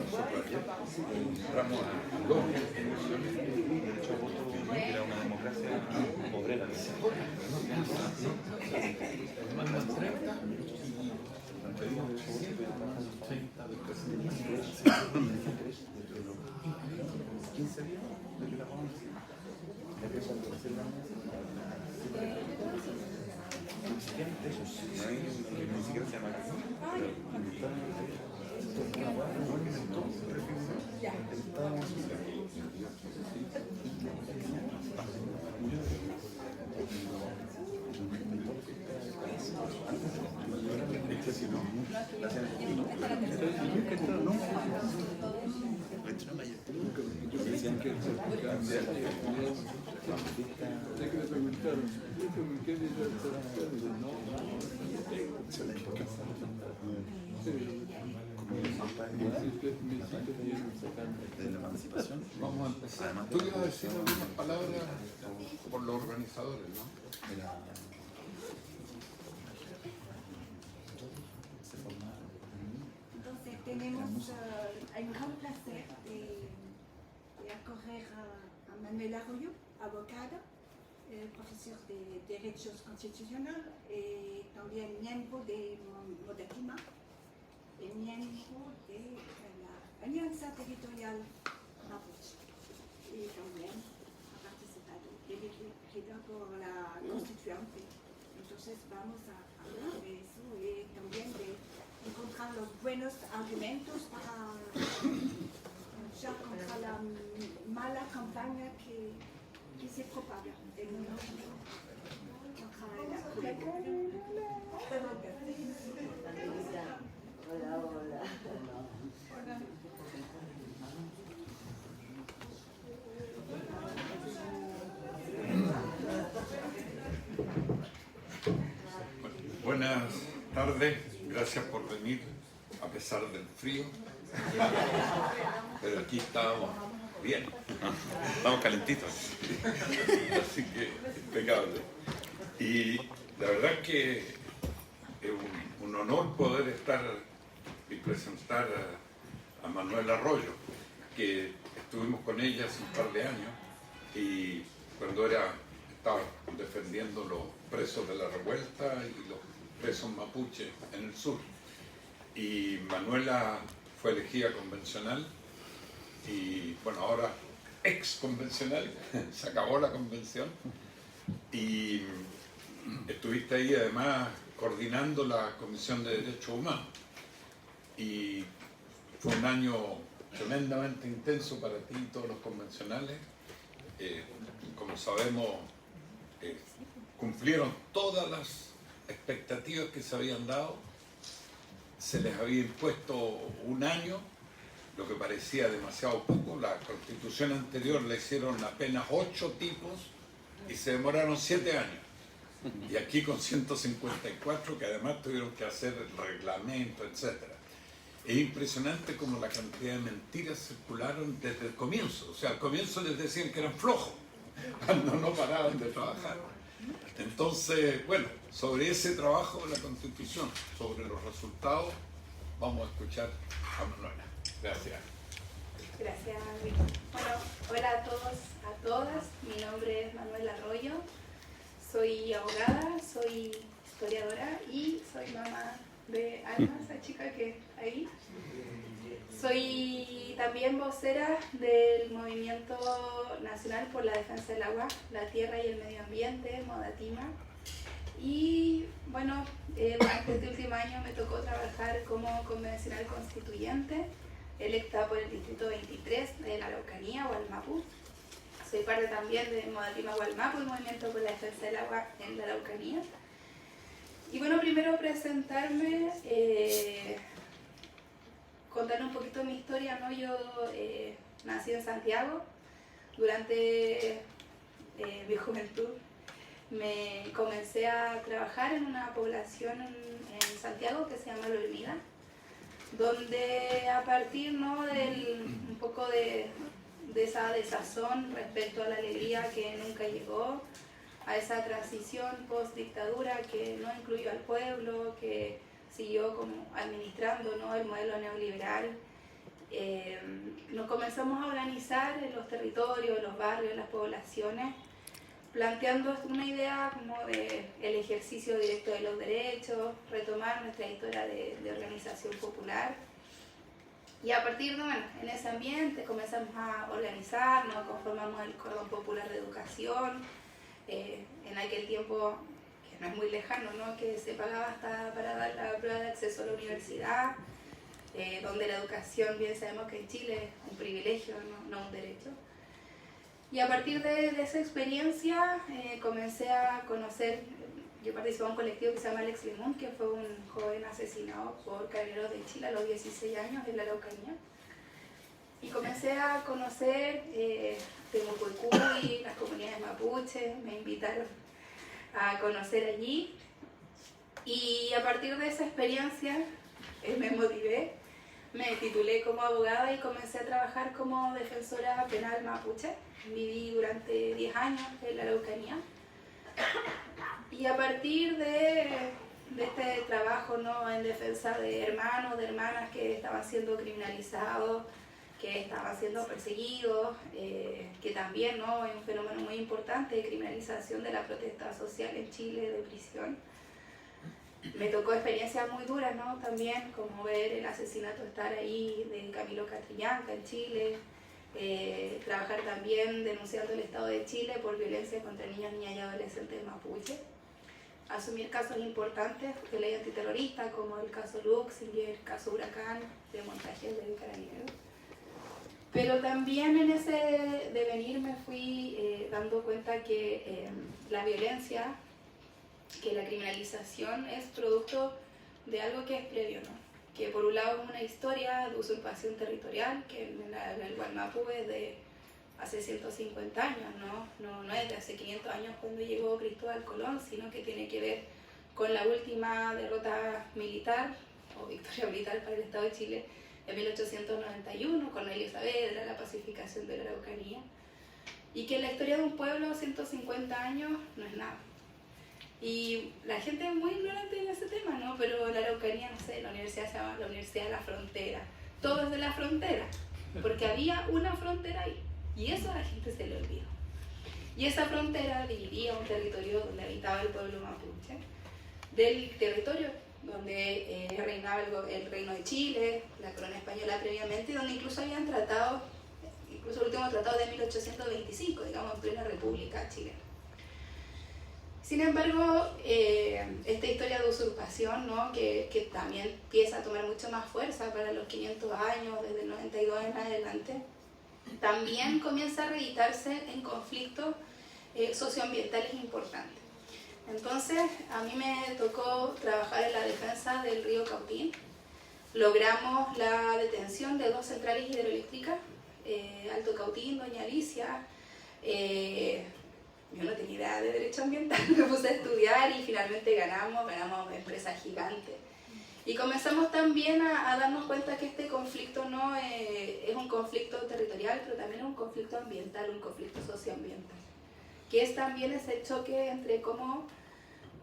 nosotros ayer entramos a dos elecciones derecho a voto que era una democracia obrera. Mandan 30 y pedimos derecho a voto, pero trabajan 30 del presidente. 15 días de que la vamos a decir. Ya que cuando se la no hay ni siquiera se llama aquí, pero invitaron a una buena reunión en todo el Estado social. Decían que de la emancipación. Vamos a empezar. Tú ibas a decir algunas palabras por los organizadores, ¿no? Entonces tenemos un gran placer de acoger a Manuel Arroyo, abogado, profesor de Derechos Constitucionales, también miembro de Modatima, y miembro de la Alianza Territorial Mapuche. Y también ha participado, elegida por la Constituyente. Entonces vamos a hablar de eso y también de encontrar los buenos argumentos para luchar contra la mala campaña que se propaga en el mundo contra la juventud. Hola, hola. Buenas tardes, gracias por venir a pesar del frío, pero aquí estamos bien, Estamos calentitos. así que impecable. Y la verdad es que es un honor poder estar y presentar a Manuel Arroyo, que estuvimos con ella hace un par de años y cuando estaba defendiendo los presos de la revuelta y los presos mapuches en el sur. Y Manuela fue elegida convencional y bueno, ahora ex convencional, se acabó la convención y estuviste ahí además coordinando la Comisión de Derechos Humanos y fue un año tremendamente intenso para ti y todos los convencionales. Como sabemos, cumplieron todas las expectativas que se habían dado, se les había impuesto un año, lo que parecía demasiado poco. La constitución anterior la hicieron apenas 8 tipos y se demoraron 7 años. Y aquí con 154 que además tuvieron que hacer el reglamento, etc. Es impresionante como la cantidad de mentiras circularon desde el comienzo. O sea, al comienzo les decían que eran flojos, cuando no paraban de trabajar. Entonces, bueno, sobre ese trabajo de la Constitución, sobre los resultados, vamos a escuchar a Manuela. Gracias. Gracias, Víctor. Bueno, hola a todos, a todas. Mi nombre es Manuela Arroyo. Soy abogada, soy historiadora y soy mamá de Alma, esa chica que está ahí. Soy también vocera del Movimiento Nacional por la Defensa del Agua, la Tierra y el Medio Ambiente, Modatima. Y bueno, durante este último año me tocó trabajar como convencional constituyente, electa por el Distrito 23 de la Araucanía, Wallmapu. Soy parte también de Modatima Wallmapu, el Movimiento por la Defensa del Agua en la Araucanía. Y bueno, primero presentarme, contar un poquito mi historia, ¿no? Yo nací en Santiago. Durante mi juventud me comencé a trabajar en una población en Santiago que se llama La Hormiga, donde a partir, ¿no?, un poco de esa desazón respecto a la alegría que nunca llegó, a esa transición post-dictadura que no incluyó al pueblo, que siguió como administrando, ¿no?, el modelo neoliberal nos comenzamos a organizar en los territorios, en los barrios, en las poblaciones, planteando una idea como de el ejercicio directo de los derechos, retomar nuestra historia de organización popular. Y a partir de, bueno, en ese ambiente comenzamos a organizarnos, conformamos el Cordón Popular de Educación, en aquel tiempo, que no es muy lejano, ¿no?, que se pagaba hasta para dar la prueba de acceso a la universidad, donde la educación, bien sabemos que en Chile es un privilegio, no un derecho. Y a partir de esa experiencia comencé a conocer, yo participaba en un colectivo que se llama Alex Limón, que fue un joven asesinado por Carabineros de Chile a los 16 años en la Araucanía. Y comencé a conocer Temucuicui, las comunidades mapuche, me invitaron a conocer allí. Y a partir de esa experiencia me motivé, me titulé como abogada y comencé a trabajar como defensora penal mapuche. Viví durante 10 años en la Araucanía. Y a partir de este trabajo, ¿no?, en defensa de hermanos, de hermanas que estaban siendo criminalizados, que estaban siendo perseguidos, que también, ¿no?, hay un fenómeno muy importante de criminalización de la protesta social en Chile, de prisión. Me tocó experiencias muy duras, ¿no?, también, como ver el asesinato, estar ahí, de Camilo Catrillanca en Chile, trabajar también denunciando el Estado de Chile por violencia contra niños, niñas y adolescentes mapuche. Asumir casos importantes de ley antiterrorista, como el caso Luxinger, el caso Huracán, de montajes de Carabineros. Pero también en ese devenir me fui dando cuenta que la violencia, que la criminalización es producto de algo que es previo, ¿no? Que por un lado es una historia de usurpación territorial, que en el Gualmapu es de hace 150 años, no es de hace 500 años cuando llegó Cristóbal Colón, sino que tiene que ver con la última derrota militar o victoria militar para el Estado de Chile en 1891, con Elio Saavedra, la pacificación de la Araucanía, y que en la historia de un pueblo 150 años no es nada. Y la gente es muy ignorante en ese tema, ¿no? Pero la Araucanía, no sé, la universidad se llama la Universidad de la Frontera. Todo es de la frontera, porque había una frontera ahí. Y eso a la gente se le olvidó. Y esa frontera dividía un territorio donde habitaba el pueblo mapuche, del territorio donde reinaba el Reino de Chile, la corona española previamente, y donde incluso habían tratado, incluso el último tratado de 1825, digamos, en plena República Chilena. Sin embargo, esta historia de usurpación, ¿no?, que también empieza a tomar mucho más fuerza para los 500 años, desde el 92 en adelante, también comienza a reeditarse en conflictos socioambientales importantes. Entonces, a mí me tocó trabajar en la defensa del río Cautín. Logramos la detención de 2 centrales hidroeléctricas, Alto Cautín, Doña Alicia. Yo no tenía idea de derecho ambiental, me puse a estudiar y finalmente ganamos una empresa gigante. Y comenzamos también a darnos cuenta que este conflicto no es un conflicto territorial, pero también es un conflicto ambiental, un conflicto socioambiental, que es también ese choque entre cómo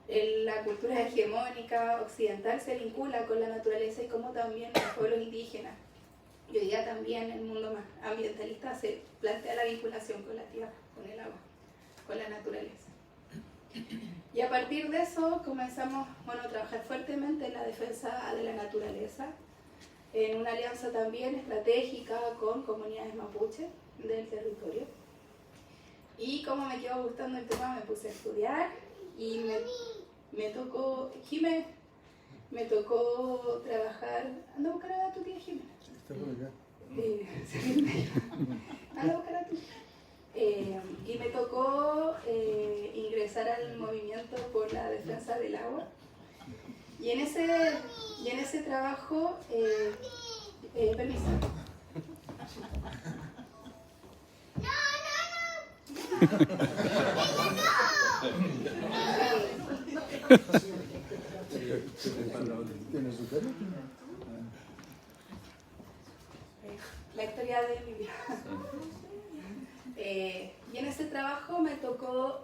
la cultura hegemónica occidental se vincula con la naturaleza y cómo también los pueblos indígenas, y hoy día también el mundo más ambientalista, se plantea la vinculación con la tierra, con el agua, con la naturaleza. Y a partir de eso comenzamos, a trabajar fuertemente en la defensa de la naturaleza, en una alianza también estratégica con comunidades mapuche del territorio. Y como me quedó gustando el tema, me puse a estudiar y me tocó, Jimé, me tocó trabajar, anda a buscar a tu tía Jimé. Está por acá. Anda a buscar a tu y me tocó ingresar al movimiento por la defensa del agua. Y en ese trabajo, permiso. ¿Tiene su pelo? La historia de mi vida. Y en ese trabajo me tocó,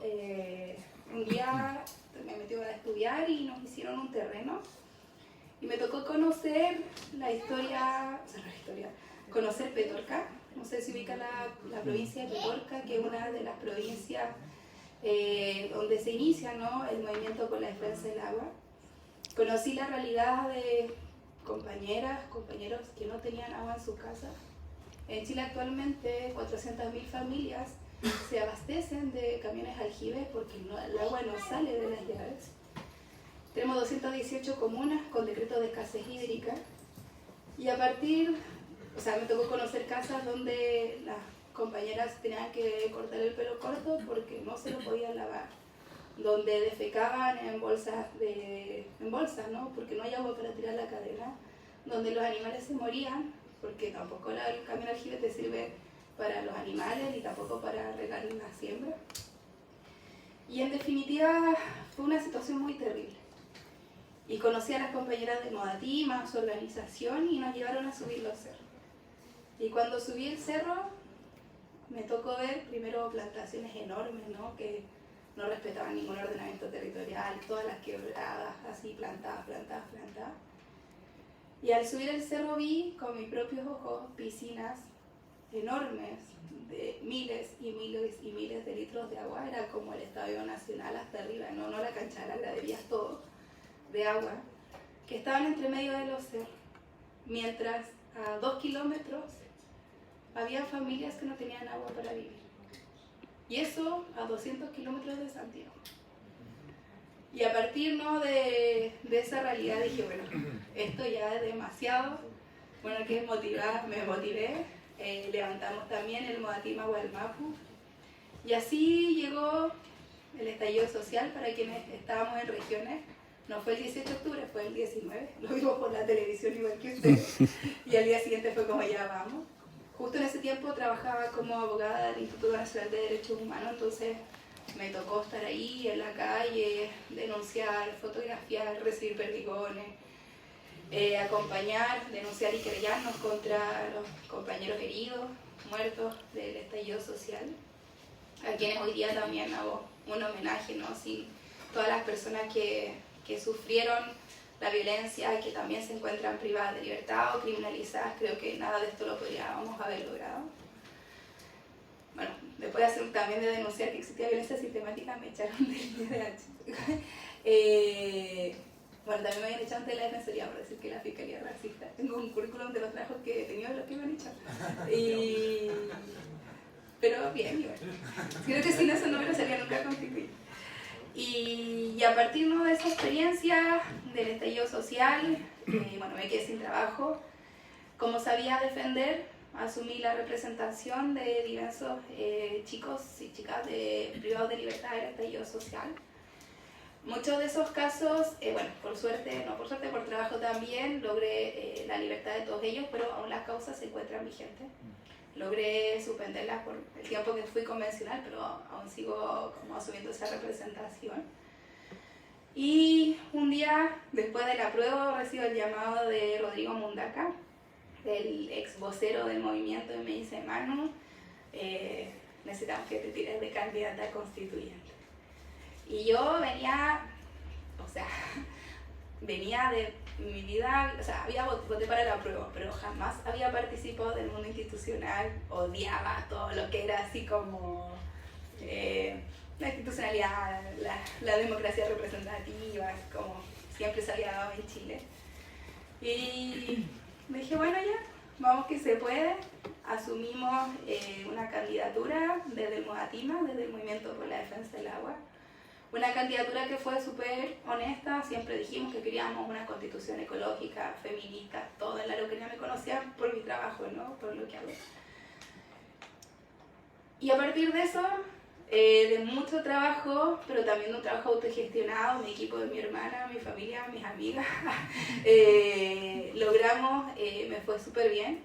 un día me metí a estudiar y nos hicieron un terreno y me tocó conocer la historia, conocer Petorca. No sé si ubica la provincia de Petorca, que es una de las provincias donde se inicia, ¿no?, el movimiento por la defensa del agua. Conocí la realidad de compañeras, compañeros que no tenían agua en sus casas. En Chile actualmente 400.000 familias se abastecen de camiones aljibes porque el agua no sale de las llaves. Tenemos 218 comunas con decretos de escasez hídrica y a partir, o sea, me tocó conocer casas donde las compañeras tenían que cortar el pelo corto porque no se lo podían lavar, donde defecaban en bolsas, ¿no?, porque no hay agua para tirar la cadena, donde los animales se morían porque tampoco el camión aljibe te sirve para los animales y tampoco para regar la siembra. Y en definitiva fue una situación muy terrible. Y conocí a las compañeras de Modatima, su organización, y nos llevaron a subir los cerros. Y cuando subí el cerro me tocó ver primero plantaciones enormes, ¿no?, que no respetaban ningún ordenamiento territorial, todas las quebradas así plantadas. Y al subir el cerro vi con mis propios ojos piscinas enormes de miles y miles y miles de litros de agua. Era como el Estadio Nacional hasta arriba, no la cancha de las graderías, todo de agua, que estaban entre medio de los cerros, mientras a 2 kilómetros había familias que no tenían agua para vivir. Y eso a 200 kilómetros de Santiago. Y a partir, ¿no?, de esa realidad dije, bueno, esto ya es demasiado. Bueno, que me motivé. Levantamos también el Modatima Gualmapu. Y así llegó el estallido social para quienes estábamos en regiones. No fue el 18 de octubre, fue el 19. Lo vimos por la televisión igual que ustedes. Y al día siguiente fue como ya vamos. Justo en ese tiempo trabajaba como abogada del Instituto Nacional de Derechos Humanos, entonces me tocó estar ahí en la calle, denunciar, fotografiar, recibir perdigones, acompañar, denunciar y querellarnos contra los compañeros heridos, muertos del estallido social, a quienes hoy día también hago un homenaje, ¿no?, sin todas las personas que sufrieron la violencia, que también se encuentran privadas de libertad o criminalizadas. Creo que nada de esto lo podríamos haber logrado. Bueno, después también de denunciar que existía violencia sistemática, me echaron del IDH. Bueno, también me habían echado ante la Defensoría por decir que la Fiscalía es racista. Tengo un currículum de los trabajos que he tenido de los que me han echado. Pero bien, igual. Creo que sin eso no me lo sería nunca constituido. Y a partir, ¿no?, de esa experiencia del estallido social, bueno, me quedé sin trabajo. Como sabía defender, asumí la representación de diversos chicos y chicas privados de libertad del estallido social. Muchos de esos casos, bueno, por suerte, no por suerte, por trabajo también, logré la libertad de todos ellos, pero aún las causas se encuentran vigentes. Logré suspenderlas por el tiempo que fui convencional, pero aún sigo como asumiendo esa representación. Y un día, después de la prueba, recibo el llamado de Rodrigo Mundaca, el ex vocero del movimiento, y me dice: Manu, necesitamos que te tires de candidata a constituyente. Y yo venía de mi vida, o sea, voté para la prueba, pero jamás había participado del mundo institucional, odiaba todo lo que era así como la institucionalidad, la democracia representativa, como siempre se había dado en Chile. Y dije, bueno, ya, vamos que se puede. Asumimos una candidatura desde el Modatima, desde el Movimiento por la Defensa del Agua. Una candidatura que fue súper honesta. Siempre dijimos que queríamos una constitución ecológica, feminista. Todo en la Araucanía me conocían por mi trabajo, ¿no?, por lo que hago. Y a partir de eso, de mucho trabajo, pero también de un trabajo autogestionado, mi equipo, de mi hermana, mi familia, mis amigas, logramos, me fue súper bien.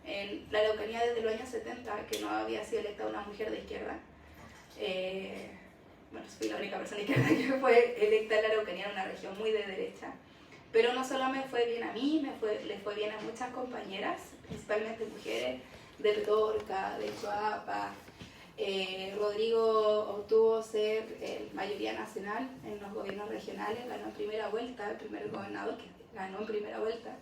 En la Araucanía desde los años 70, que no había sido electa una mujer de izquierda. Bueno, fui la única persona izquierda que fue electa en la Araucanía, en una región muy de derecha. Pero no solo me fue bien a mí, le fue bien a muchas compañeras, principalmente mujeres de Petorca, de Choapa. Rodrigo obtuvo ser mayoría nacional en los gobiernos regionales, ganó en primera vuelta, el primer gobernador que ganó en primera vuelta.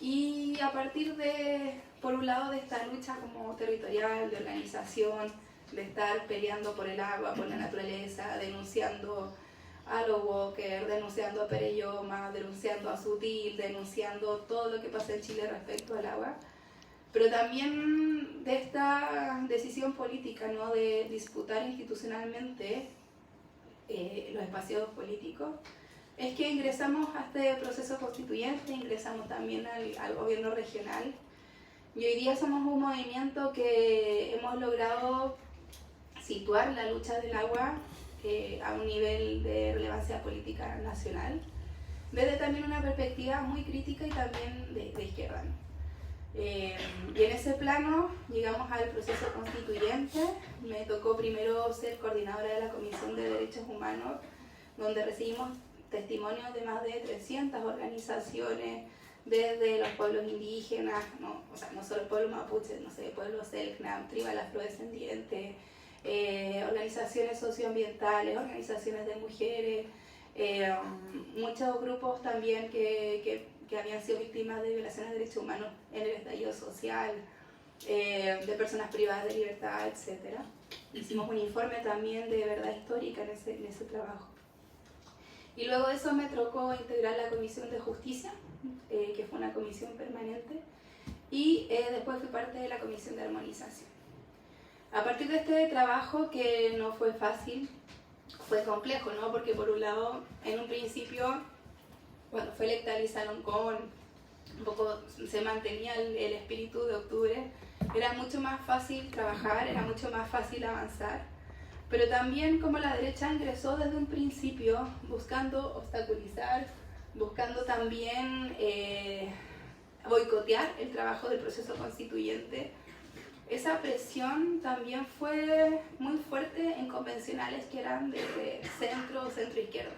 Y a partir de, por un lado, de esta lucha como territorial, de organización, de estar peleando por el agua, por la naturaleza, denunciando a los Walker, denunciando a Pereyoma, denunciando a Sutil, denunciando todo lo que pasa en Chile respecto al agua, pero también de esta decisión política, ¿no?, de disputar institucionalmente los espacios políticos, es que ingresamos a este proceso constituyente, ingresamos también al gobierno regional, y hoy día somos un movimiento que hemos logrado situar la lucha del agua a un nivel de relevancia política nacional, desde también una perspectiva muy crítica y también de izquierda, ¿no? Y en ese plano llegamos al proceso constituyente. Me tocó primero ser coordinadora de la Comisión de Derechos Humanos, donde recibimos testimonios de más de 300 organizaciones, desde los pueblos indígenas, ¿no? O sea, no solo el pueblo mapuche, no sé, pueblos Selknam, tribal afrodescendientes, organizaciones socioambientales, organizaciones de mujeres, muchos grupos también que habían sido víctimas de violaciones de derechos humanos en el estallido social, de personas privadas de libertad, etc. Hicimos un informe también de verdad histórica en ese trabajo. Y luego de eso me tocó integrar la Comisión de Justicia, que fue una comisión permanente, y después fui parte de la Comisión de Armonización. A partir de este trabajo, que no fue fácil, fue complejo, ¿no? Porque por un lado, en un principio, cuando fue electa Lisa Loncón, un poco se mantenía el espíritu de octubre, era mucho más fácil trabajar, era mucho más fácil avanzar, pero también como la derecha ingresó desde un principio buscando obstaculizar, buscando también boicotear el trabajo del proceso constituyente, esa presión también fue muy fuerte en convencionales que eran de centro o centro-izquierda,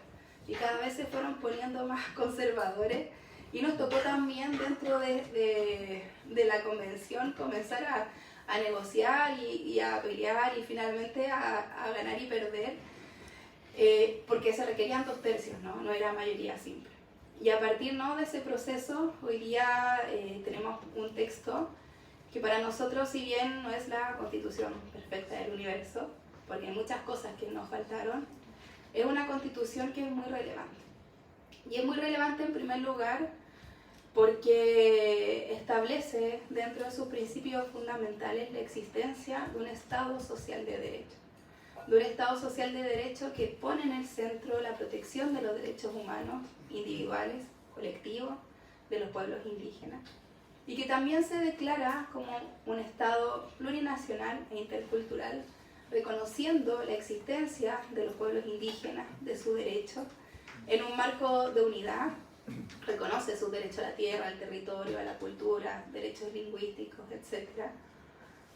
y cada vez se fueron poniendo más conservadores, y nos tocó también dentro de la convención comenzar a negociar y a pelear y finalmente a ganar y perder, porque se requerían 2/3, ¿no? No era mayoría simple. Y a partir, ¿no?, de ese proceso, hoy día tenemos un texto que para nosotros, si bien no es la constitución perfecta del universo, porque hay muchas cosas que nos faltaron, es una constitución que es muy relevante. Y es muy relevante en primer lugar porque establece dentro de sus principios fundamentales la existencia de un Estado social de derecho. De un Estado social de derecho que pone en el centro la protección de los derechos humanos, individuales, colectivos, de los pueblos indígenas, y que también se declara como un Estado plurinacional e intercultural, reconociendo la existencia de los pueblos indígenas, de su derecho, en un marco de unidad. Reconoce su derecho a la tierra, al territorio, a la cultura, derechos lingüísticos, etc.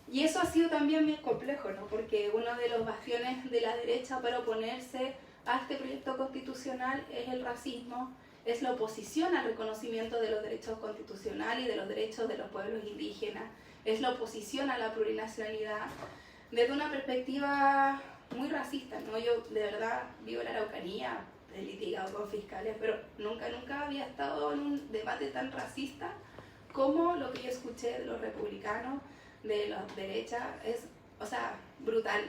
Y eso ha sido también bien complejo, ¿no? Porque uno de los bastiones de la derecha para oponerse a este proyecto constitucional es el racismo, es la oposición al reconocimiento de los derechos constitucionales y de los derechos de los pueblos indígenas, es la oposición a la plurinacionalidad, desde una perspectiva muy racista, ¿no? Yo de verdad vivo en la Araucanía, he litigado con fiscales, pero nunca había estado en un debate tan racista como lo que yo escuché de los republicanos, de los derechas. Es, o sea, brutal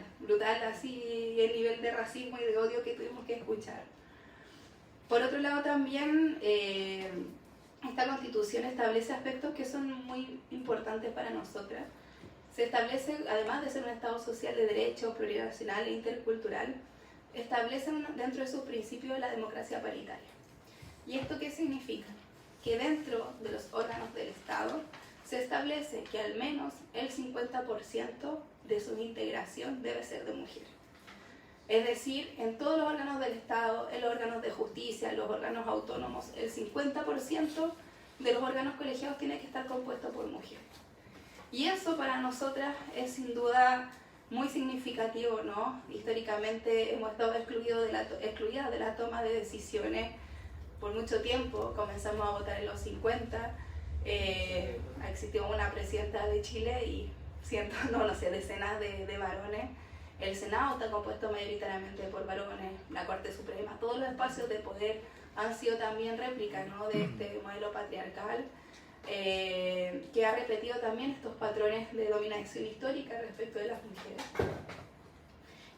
así el nivel de racismo y de odio que tuvimos que escuchar. Por otro lado también, esta constitución establece aspectos que son muy importantes para nosotras. Se establece, además de ser un Estado social de derecho, plurinacional e intercultural, establecen dentro de sus principios la democracia paritaria. ¿Y esto qué significa? Que dentro de los órganos del Estado se establece que al menos el 50% de su integración debe ser de mujeres. Es decir, en todos los órganos del Estado, en los órganos de justicia, en los órganos autónomos, el 50% de los órganos colegiados tiene que estar compuesto por mujeres. Y eso para nosotras es sin duda muy significativo, ¿no? Históricamente hemos estado excluidas de la toma de decisiones por mucho tiempo. Comenzamos a votar en los 50, existió una presidenta de Chile y decenas de varones. El Senado está compuesto mayoritariamente por varones, la Corte Suprema, todos los espacios de poder han sido también réplicas, ¿no?, de este modelo patriarcal. que ha repetido también estos patrones de dominación histórica respecto de las mujeres.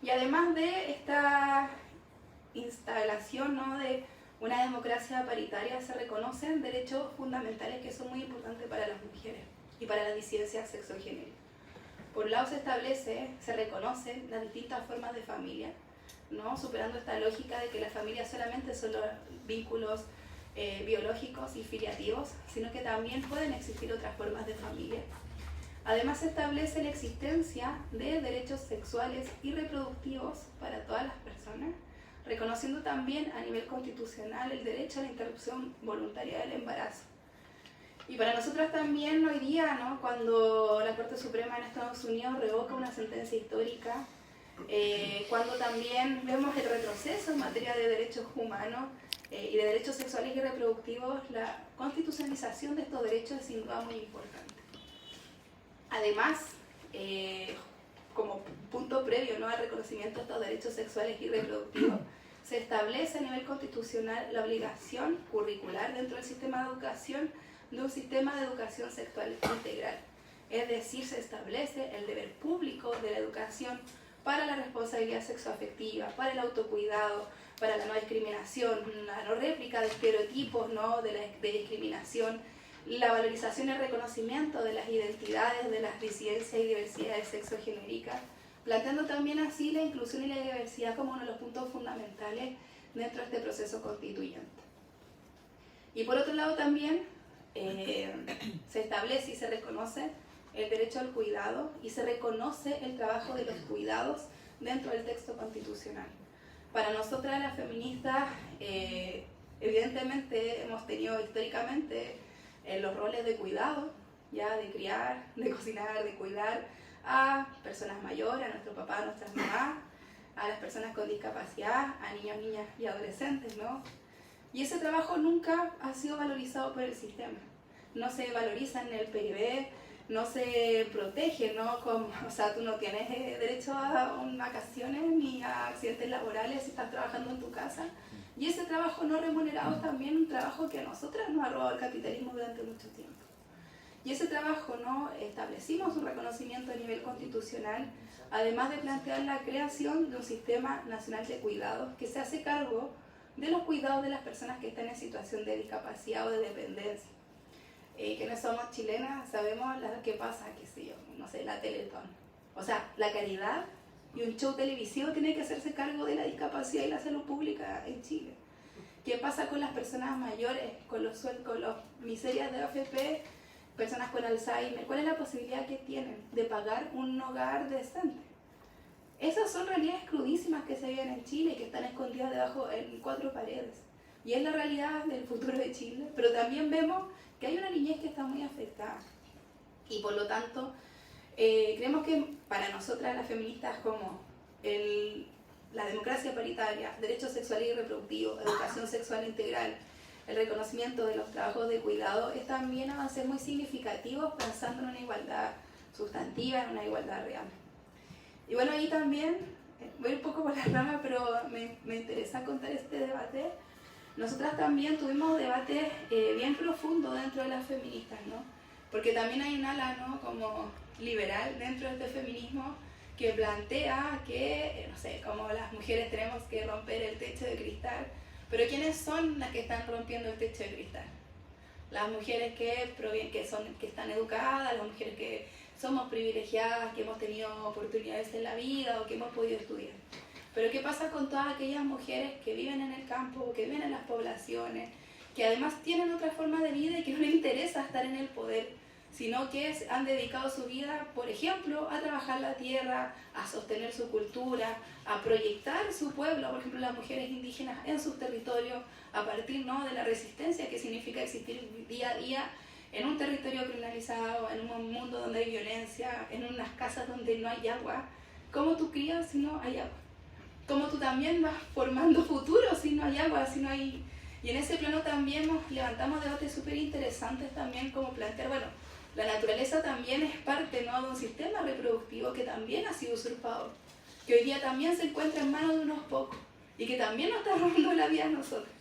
Y además de esta instalación, ¿no?, de una democracia paritaria, se reconocen derechos fundamentales que son muy importantes para las mujeres y para las disidencias sexogenéricas. Por un lado se reconocen las distintas formas de familia, ¿no?, superando esta lógica de que la familia solamente son los vínculos biológicos y filiativos, sino que también pueden existir otras formas de familia. Además se establece la existencia de derechos sexuales y reproductivos para todas las personas, reconociendo también a nivel constitucional el derecho a la interrupción voluntaria del embarazo. Y para nosotras también hoy día, ¿no?, cuando la Corte Suprema en Estados Unidos revoca una sentencia histórica, cuando también vemos el retroceso en materia de derechos humanos y de derechos sexuales y reproductivos, la constitucionalización de estos derechos es sin duda muy importante. Además, como punto previo, ¿no?, al reconocimiento de estos derechos sexuales y reproductivos, se establece a nivel constitucional la obligación curricular dentro del sistema de educación de un sistema de educación sexual integral. Es decir, se establece el deber público de la educación para la responsabilidad sexoafectiva, para el autocuidado, para la no discriminación, la no réplica de estereotipos, ¿no?, de discriminación, la valorización y el reconocimiento de las identidades, de las disidencias y diversidades sexogenéricas, planteando también así la inclusión y la diversidad como uno de los puntos fundamentales dentro de este proceso constituyente. Y por otro lado también se establece y se reconoce el derecho al cuidado y se reconoce el trabajo de los cuidados dentro del texto constitucional. Para nosotras las feministas, evidentemente hemos tenido históricamente los roles de cuidado, ya de criar, de cocinar, de cuidar a personas mayores, a nuestro papá, a nuestras mamás, a las personas con discapacidad, a niños, niñas y adolescentes, ¿no? Y ese trabajo nunca ha sido valorizado por el sistema. No se valoriza en el PIB, no se protege, ¿no? O sea, tú no tienes derecho a vacaciones ni a accidentes laborales si estás trabajando en tu casa. Y ese trabajo no remunerado es también un trabajo que a nosotras nos ha robado el capitalismo durante mucho tiempo. Y ese trabajo, ¿no?, establecimos un reconocimiento a nivel constitucional, además de plantear la creación de un sistema nacional de cuidados que se hace cargo de los cuidados de las personas que están en situación de discapacidad o de dependencia. Que no somos chilenas, sabemos qué pasa, qué sé yo, no sé, la Teletón. O sea, la caridad y un show televisivo tiene que hacerse cargo de la discapacidad y la salud pública en Chile. ¿Qué pasa con las personas mayores, con los miserias de AFP, personas con Alzheimer? ¿Cuál es la posibilidad que tienen de pagar un hogar decente? Esas son realidades crudísimas que se viven en Chile y que están escondidas debajo en 4 paredes. Y es la realidad del futuro de Chile, pero también vemos que hay una niñez que está muy afectada. Y por lo tanto, creemos que para nosotras las feministas, como la democracia paritaria, derechos sexuales y reproductivos, educación sexual integral, el reconocimiento de los trabajos de cuidado, es también avances muy significativos pensando en una igualdad sustantiva, en una igualdad real. Y bueno, ahí también, voy un poco por la rama, pero me interesa contar este debate. Nosotras también tuvimos debates bien profundos dentro de las feministas, ¿no? Porque también hay un ala, ¿no?, como liberal dentro de este feminismo que plantea que, no sé, como las mujeres tenemos que romper el techo de cristal, pero ¿quiénes son las que están rompiendo el techo de cristal? Las mujeres que están educadas, las mujeres que somos privilegiadas, que hemos tenido oportunidades en la vida o que hemos podido estudiar. Pero ¿qué pasa con todas aquellas mujeres que viven en el campo, que viven en las poblaciones, que además tienen otra forma de vida y que no les interesa estar en el poder, sino que han dedicado su vida, por ejemplo, a trabajar la tierra, a sostener su cultura, a proyectar su pueblo, por ejemplo, las mujeres indígenas en sus territorios, a partir, ¿no?, de la resistencia que significa existir día a día en un territorio criminalizado, en un mundo donde hay violencia, en unas casas donde no hay agua? ¿Cómo tú crías si no hay agua? ¿Cómo tú también vas formando futuro si no hay agua, si no hay...? Y en ese plano también levantamos debates súper interesantes también, como plantear, bueno, la naturaleza también es parte, ¿no?, de un sistema reproductivo que también ha sido usurpado, que hoy día también se encuentra en manos de unos pocos y que también nos está robando la vida a nosotros.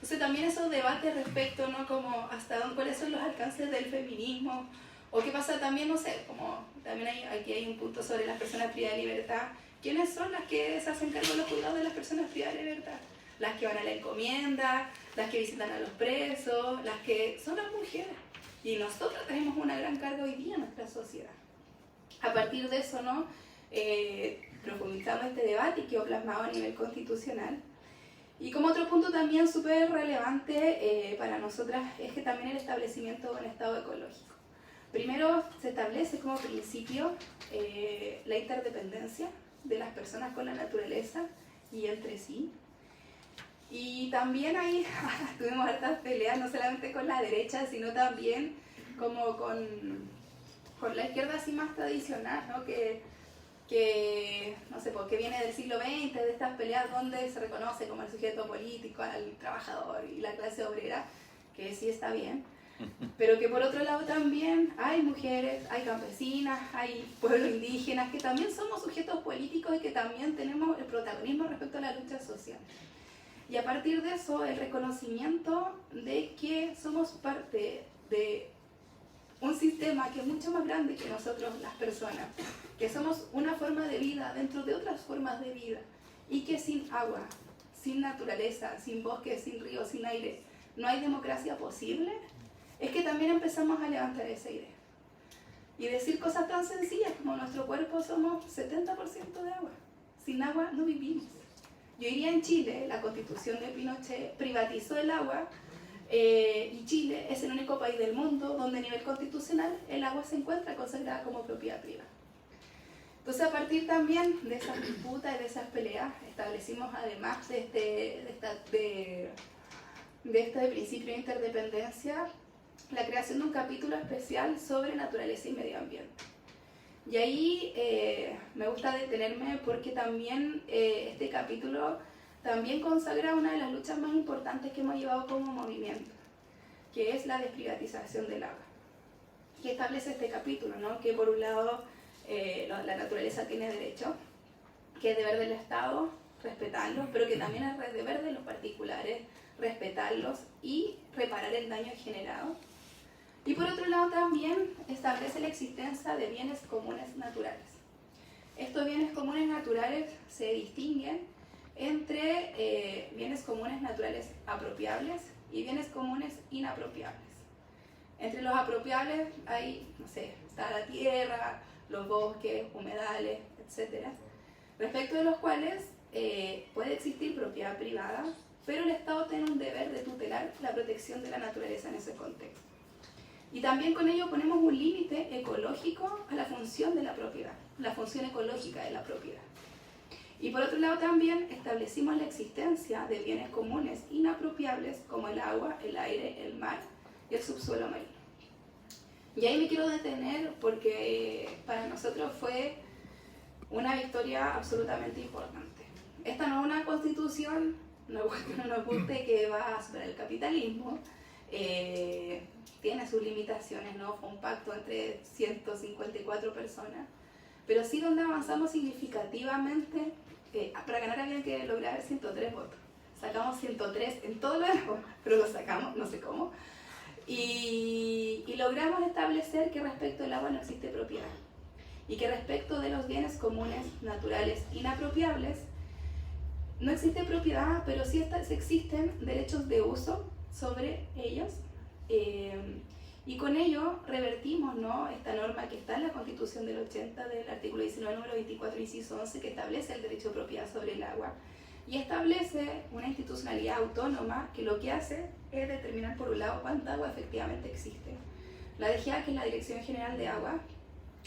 Entonces también esos debates respecto, ¿no? Como hasta dónde, cuáles son los alcances del feminismo, o qué pasa también, no sé, como también aquí hay un punto sobre las personas privadas de libertad. ¿Quiénes son las que se hacen cargo de los cuidados de las personas privadas de libertad? Las que van a la encomienda, las que visitan a los presos, las que son las mujeres. Y nosotros tenemos una gran carga hoy día en nuestra sociedad. A partir de eso, ¿no? Profundizamos este debate y quedó plasmado a nivel constitucional. Y como otro punto también súper relevante para nosotras es que también el establecimiento de un estado ecológico. Primero se establece como principio la interdependencia de las personas con la naturaleza y entre sí. Y también ahí tuvimos hartas peleas, no solamente con la derecha, sino también como con la izquierda así más tradicional, ¿no? Que no sé, porque viene del siglo XX, de estas peleas donde se reconoce como el sujeto político al trabajador y la clase obrera, que sí está bien, pero que por otro lado también hay mujeres, hay campesinas, hay pueblos indígenas, que también somos sujetos políticos y que también tenemos el protagonismo respecto a la lucha social. Y a partir de eso, el reconocimiento de que somos parte de un sistema que es mucho más grande que nosotros, las personas, que somos una forma de vida dentro de otras formas de vida y que sin agua, sin naturaleza, sin bosque, sin río, sin aire, no hay democracia posible, es que también empezamos a levantar esa idea. Y decir cosas tan sencillas como nuestro cuerpo somos 70% de agua. Sin agua no vivimos. Yo diría en Chile, la constitución de Pinochet privatizó el agua y Chile es el único país del mundo donde a nivel constitucional el agua se encuentra consagrada como propiedad privada. Entonces, a partir también de esas disputas y de esas peleas, establecimos además de este principio de interdependencia, la creación de un capítulo especial sobre naturaleza y medio ambiente. Y ahí me gusta detenerme porque también este capítulo también consagra una de las luchas más importantes que hemos llevado como movimiento, que es la desprivatización del agua. Que establece este capítulo, ¿no? Que por un lado la naturaleza tiene derecho, que es deber del Estado respetarlos, pero que también es deber de los particulares respetarlos y reparar el daño generado. Y por otro lado también establece la existencia de bienes comunes naturales. Estos bienes comunes naturales se distinguen entre bienes comunes naturales apropiables y bienes comunes inapropiables. Entre los apropiables hay, no sé, está la tierra, los bosques, humedales, etc. Respecto de los cuales puede existir propiedad privada, pero el Estado tiene un deber de tutelar la protección de la naturaleza en ese contexto. Y también con ello ponemos un límite ecológico a la función de la propiedad, la función ecológica de la propiedad. Y por otro lado también establecimos la existencia de bienes comunes inapropiables como el agua, el aire, el mar y el subsuelo marino. Y ahí me quiero detener porque para nosotros fue una victoria absolutamente importante. Esta no es una constitución, no nos guste, que va a superar el capitalismo, tiene sus limitaciones, ¿no? Fue un pacto entre 154 personas, pero sí donde avanzamos significativamente. Para ganar había que lograr 103 votos. Sacamos 103 en todo lo demás, pero lo sacamos, no sé cómo. Y logramos establecer que respecto del agua no existe propiedad. Y que respecto de los bienes comunes, naturales, inapropiables, no existe propiedad, pero sí existen derechos de uso sobre ellos. Y con ello revertimos, ¿no?, esta norma que está en la Constitución del 80 del artículo 19, número 24, inciso 11, que establece el derecho de propiedad sobre el agua y establece una institucionalidad autónoma que lo que hace es determinar por un lado cuánta agua efectivamente existe. La DGA, que es la Dirección General de Agua,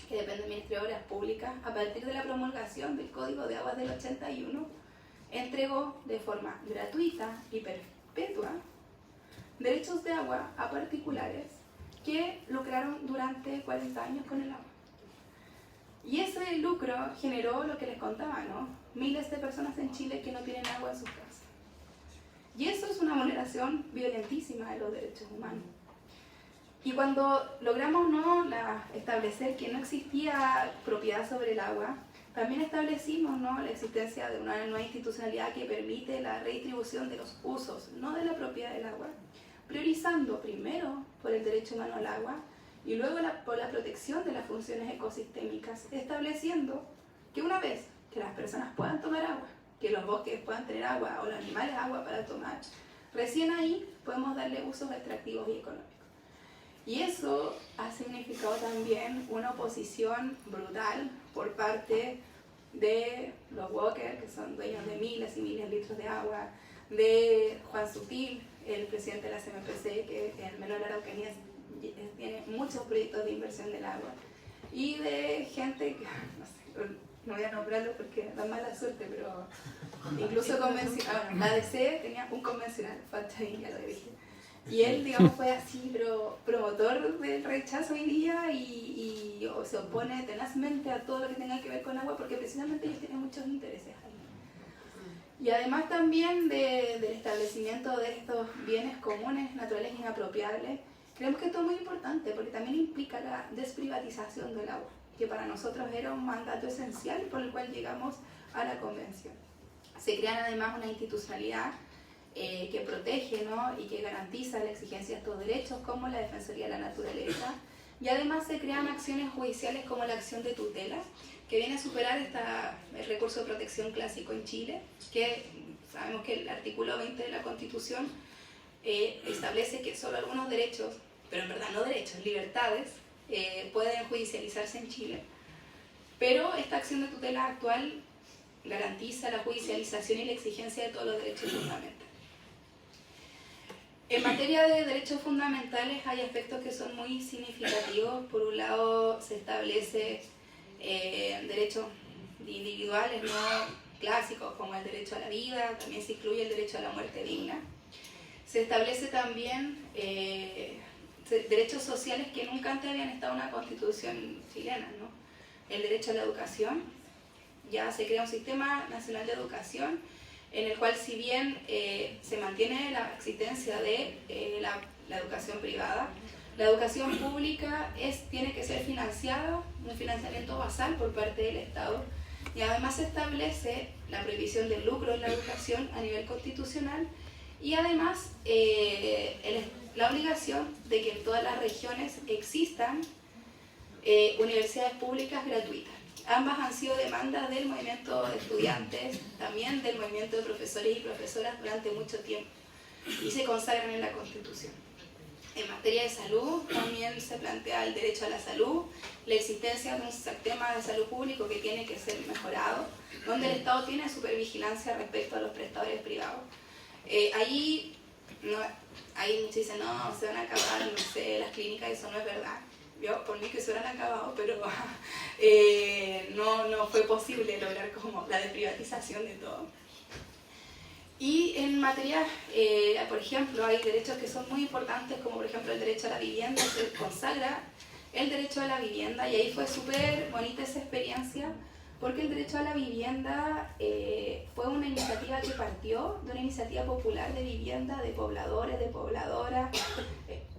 que depende del Ministerio de Obras Públicas, a partir de la promulgación del Código de Aguas del 81, entregó de forma gratuita y perpetua derechos de agua a particulares que lucraron durante 40 años con el agua. Y ese lucro generó lo que les contaba, ¿no? Miles de personas en Chile que no tienen agua en sus casas. Y eso es una vulneración violentísima de los derechos humanos. Y cuando logramos, ¿no?, establecer que no existía propiedad sobre el agua, También establecimos, ¿no?, la existencia de una nueva institucionalidad que permite la redistribución de los usos, no de la propiedad del agua, priorizando primero por el derecho humano al agua y luego por la protección de las funciones ecosistémicas, estableciendo que una vez que las personas puedan tomar agua, que los bosques puedan tener agua o los animales agua para tomar, recién ahí podemos darle usos extractivos y económicos. Y eso ha significado también una oposición brutal por parte de los Walker, que son dueños de miles y miles de litros de agua, de Juan Sutil, el presidente de la CMPC, que en Menor Araucanía tiene muchos proyectos de inversión del agua, y de gente que, no sé, no voy a nombrarlo porque da mala suerte, pero incluso convencional, la ADC tenía un convencional, falta ahí, ya lo dije. Y él, digamos, fue así, pero promotor del rechazo hoy día y se opone tenazmente a todo lo que tenga que ver con agua porque precisamente ellos tienen muchos intereses ahí. Y además también del establecimiento de estos bienes comunes, naturales e inapropiables, creemos que esto es muy importante porque también implica la desprivatización del agua, que para nosotros era un mandato esencial por el cual llegamos a la convención. Se crea además una institucionalidad que protege, ¿no?, y que garantiza la exigencia de estos derechos, como la Defensoría de la Naturaleza, y además se crean acciones judiciales como la acción de tutela, que viene a superar el recurso de protección clásico en Chile, que sabemos que el artículo 20 de la Constitución establece que solo algunos derechos, pero en verdad no derechos, libertades, pueden judicializarse en Chile. Pero esta acción de tutela actual garantiza la judicialización y la exigencia de todos los derechos fundamentales. En materia de derechos fundamentales hay aspectos que son muy significativos. Por un lado se establece derechos individuales, no clásicos, como el derecho a la vida, también se incluye el derecho a la muerte digna. Se establece también derechos sociales que nunca antes habían estado en una constitución chilena, ¿no? El derecho a la educación, ya se crea un sistema nacional de educación en el cual, si bien se mantiene la existencia de la educación privada, la educación pública tiene que ser financiada, un financiamiento basal por parte del Estado, y además se establece la prohibición del lucro en la educación a nivel constitucional, y además la obligación de que en todas las regiones existan universidades públicas gratuitas. Ambas han sido demandas del movimiento de estudiantes, también del movimiento de profesores y profesoras durante mucho tiempo, y se consagran en la Constitución. En materia de salud, también se plantea el derecho a la salud, la existencia de un sistema de salud público que tiene que ser mejorado, donde el Estado tiene supervigilancia respecto a los prestadores privados. Ahí muchos dicen, no, se van a acabar, no sé, las clínicas, eso no es verdad. Yo, por mí que se hubieran acabado, pero no fue posible lograr como la desprivatización de todo. Y en materia, por ejemplo, hay derechos que son muy importantes, como por ejemplo el derecho a la vivienda. Se consagra el derecho a la vivienda, y ahí fue súper bonita esa experiencia, porque el derecho a la vivienda fue una iniciativa que partió de una iniciativa popular de vivienda de pobladores, de pobladoras,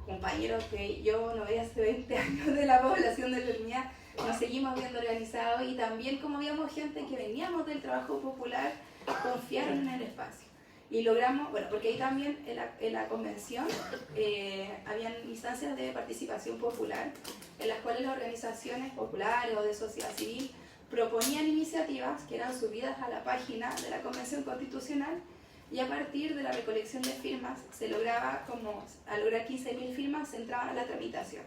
compañeros que yo no veía hace 20 años de la población de Lernía, nos seguimos viendo organizados, y también como habíamos gente que veníamos del trabajo popular, confiaron en el espacio. Y logramos, bueno, porque ahí también en la convención habían instancias de participación popular, en las cuales las organizaciones populares o de sociedad civil proponían iniciativas que eran subidas a la página de la Convención Constitucional, y a partir de la recolección de firmas se lograba, al lograr 15.000 firmas, se entraban a la tramitación.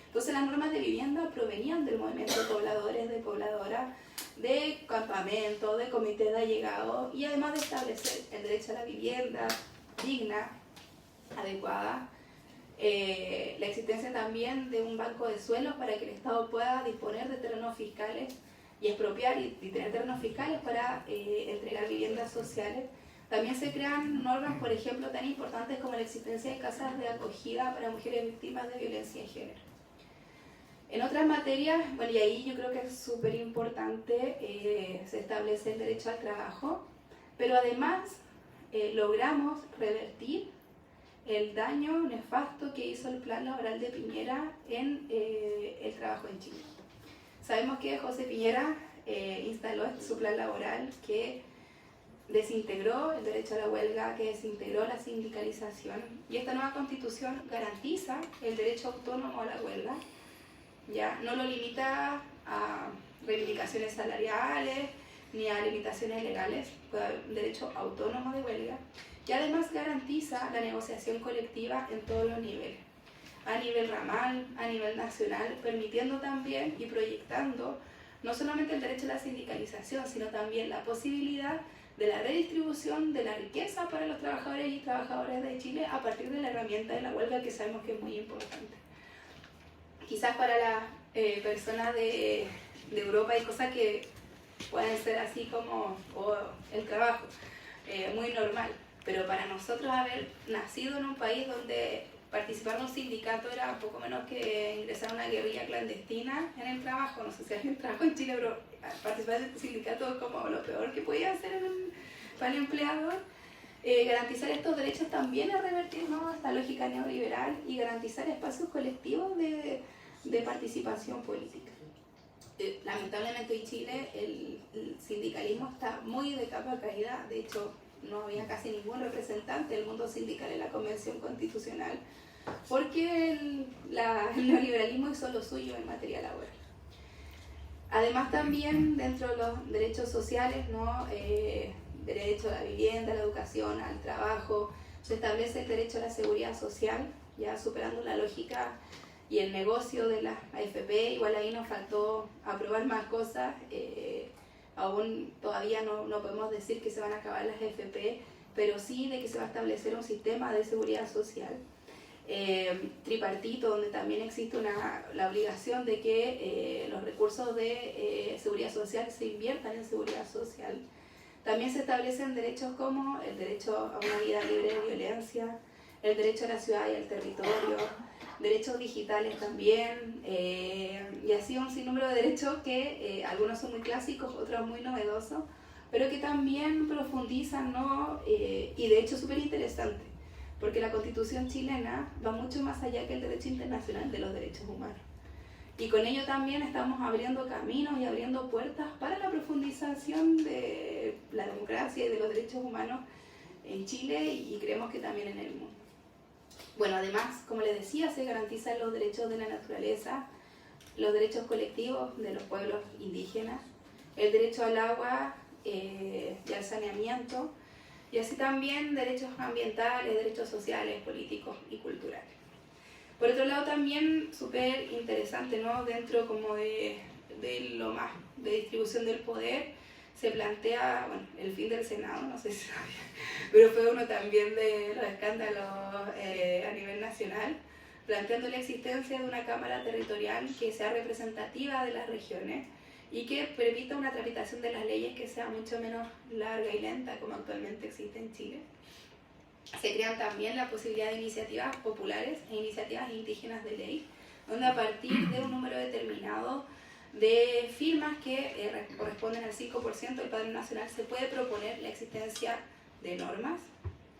Entonces las normas de vivienda provenían del movimiento de pobladores, de pobladoras, de campamentos, de comités de allegados, y además de establecer el derecho a la vivienda digna, adecuada, la existencia también de un banco de suelos para que el Estado pueda disponer de terrenos fiscales y expropiar y tener terrenos fiscales para entregar viviendas sociales. También se crean normas, por ejemplo, tan importantes como la existencia de casas de acogida para mujeres víctimas de violencia de género. En otras materias, bueno, y ahí yo creo que es súper importante, se establece el derecho al trabajo, pero además logramos revertir el daño nefasto que hizo el plan laboral de Piñera en el trabajo en Chile. Sabemos que José Piñera instaló su plan laboral que desintegró el derecho a la huelga, que desintegró la sindicalización, y esta nueva constitución garantiza el derecho autónomo a la huelga, ya no lo limita a reivindicaciones salariales ni a limitaciones legales, puede haber un derecho autónomo de huelga, y además garantiza la negociación colectiva en todos los niveles, a nivel ramal, a nivel nacional, permitiendo también y proyectando no solamente el derecho a la sindicalización, sino también la posibilidad de la redistribución de la riqueza para los trabajadores y trabajadoras de Chile a partir de la herramienta de la huelga, que sabemos que es muy importante. Quizás para las personas de Europa hay cosas que pueden ser así como el trabajo, muy normal, pero para nosotros haber nacido en un país donde participar en un sindicato era poco menos que ingresar a una guerrilla clandestina en el trabajo. No sé si alguien trabajó en Chile, pero participar en el sindicato es como lo peor que podía hacer para el empleador. Garantizar estos derechos también es revertir, ¿no?, esta lógica neoliberal y garantizar espacios colectivos de participación política. Lamentablemente en Chile el sindicalismo está muy de capa caída. De hecho, no había casi ningún representante del mundo sindical en la Convención Constitucional, porque el neoliberalismo hizo lo suyo en materia laboral. Además, también dentro de los derechos sociales, ¿no?, derecho a la vivienda, a la educación, al trabajo, se establece el derecho a la seguridad social, ya superando la lógica y el negocio de la AFP. Igual ahí nos faltó aprobar más cosas. Aún todavía no podemos decir que se van a acabar las AFP, pero sí de que se va a establecer un sistema de seguridad social tripartito, donde también existe la obligación de que los recursos de seguridad social se inviertan en seguridad social. También se establecen derechos como el derecho a una vida libre de violencia, el derecho a la ciudad y al territorio, derechos digitales también, y así un sinnúmero de derechos que algunos son muy clásicos, otros muy novedosos, pero que también profundizan, ¿no? Y de hecho es súper interesante, porque la Constitución chilena va mucho más allá que el derecho internacional de los derechos humanos. Y con ello también estamos abriendo caminos y abriendo puertas para la profundización de la democracia y de los derechos humanos en Chile, y creemos que también en el mundo. Bueno, además, como les decía, se garantizan los derechos de la naturaleza, los derechos colectivos de los pueblos indígenas, el derecho al agua y al saneamiento, y así también derechos ambientales, derechos sociales, políticos y culturales. Por otro lado, también súper interesante, ¿no?, dentro como de lo más de distribución del poder, se plantea, bueno, el fin del Senado, no sé si sabía, pero fue uno también de los escándalos a nivel nacional, planteando la existencia de una Cámara Territorial que sea representativa de las regiones y que permita una tramitación de las leyes que sea mucho menos larga y lenta como actualmente existe en Chile. Se crean también la posibilidad de iniciativas populares e iniciativas indígenas de ley, donde a partir de un número determinado de firmas que corresponden al 5% del Padrón Nacional se puede proponer la existencia de normas,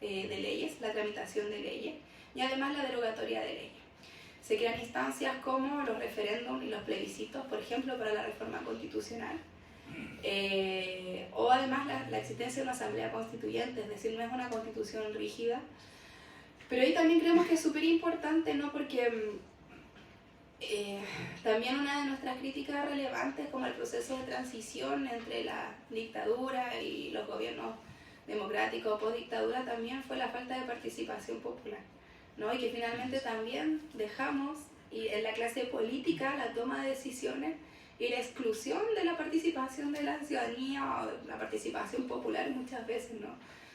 de leyes, la tramitación de leyes y además la derogatoria de leyes. Se crean instancias como los referéndums y los plebiscitos, por ejemplo, para la reforma constitucional, o además la existencia de una asamblea constituyente, es decir, no es una constitución rígida. Pero ahí también creemos que es súper importante, ¿no?, porque también una de nuestras críticas relevantes como el proceso de transición entre la dictadura y los gobiernos democráticos o post-dictadura también fue la falta de participación popular, ¿no?, y que finalmente también dejamos en la clase política la toma de decisiones y la exclusión de la participación de la ciudadanía o la participación popular muchas veces, ¿no?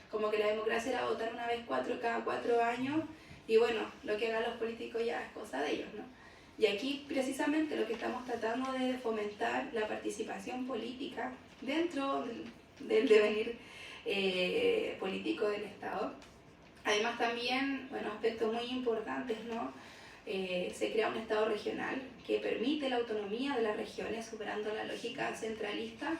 Como que la democracia era votar una vez cada 4 años y bueno, lo que hagan los políticos ya es cosa de ellos, ¿no? Y aquí precisamente lo que estamos tratando de fomentar la participación política dentro del devenir político del Estado. Además también, bueno, aspectos muy importantes, ¿no? Se crea un Estado regional que permite la autonomía de las regiones, superando la lógica centralista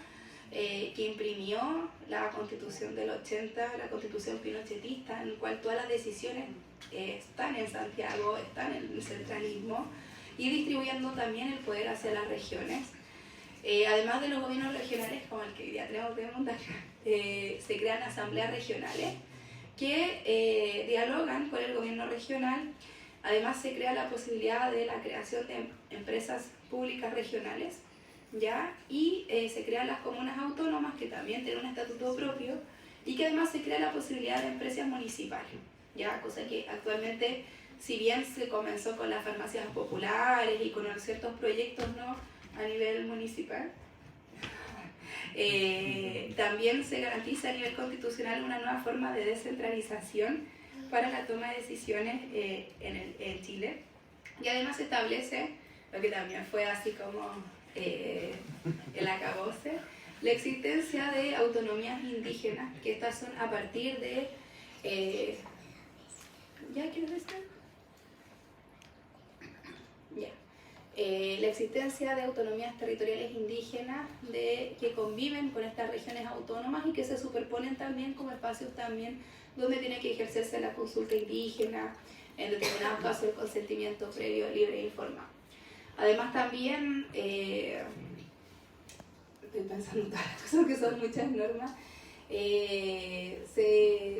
que imprimió la Constitución del 80, la Constitución pinochetista, en la cual todas las decisiones están en Santiago, están en el centralismo, y distribuyendo también el poder hacia las regiones. Además de los gobiernos regionales, como el que hoy día tenemos de montar, se crean asambleas regionales que dialogan con el gobierno regional. Además se crea la posibilidad de la creación de empresas públicas regionales, ¿ya? Y se crean las comunas autónomas que también tienen un estatuto propio y que además se crea la posibilidad de empresas municipales, ¿ya? Cosa que actualmente, si bien se comenzó con las farmacias populares y con ciertos proyectos, ¿no?, a nivel municipal, también se garantiza a nivel constitucional una nueva forma de descentralización para la toma de decisiones en Chile. Y además se establece, lo que también fue así como el acabose, la existencia de autonomías indígenas, que estas son a partir de... ¿Ya quieres decir? Ya. La existencia de autonomías territoriales indígenas que conviven con estas regiones autónomas y que se superponen también como espacios también donde tiene que ejercerse la consulta indígena, en determinados casos el consentimiento previo, libre e informado. Además también, estoy pensando en todas las cosas que son muchas normas,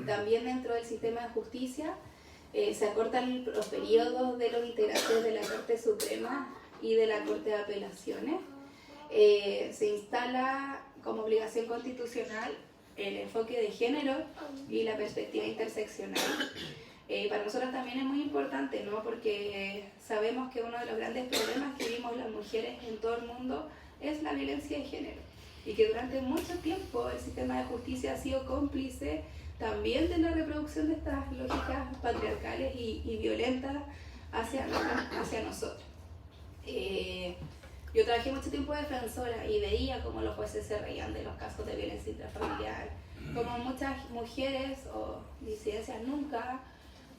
también dentro del sistema de justicia se acortan los periodos de los integrantes de la Corte Suprema y de la Corte de Apelaciones. Se instala como obligación constitucional el enfoque de género y la perspectiva interseccional. Para nosotros también es muy importante, ¿no?, porque sabemos que uno de los grandes problemas que vivimos las mujeres en todo el mundo es la violencia de género y que durante mucho tiempo el sistema de justicia ha sido cómplice también de la reproducción de estas lógicas patriarcales y violentas hacia nosotros. Yo trabajé mucho tiempo de defensora y veía cómo los jueces se reían de los casos de violencia intrafamiliar, como muchas mujeres o disidencias nunca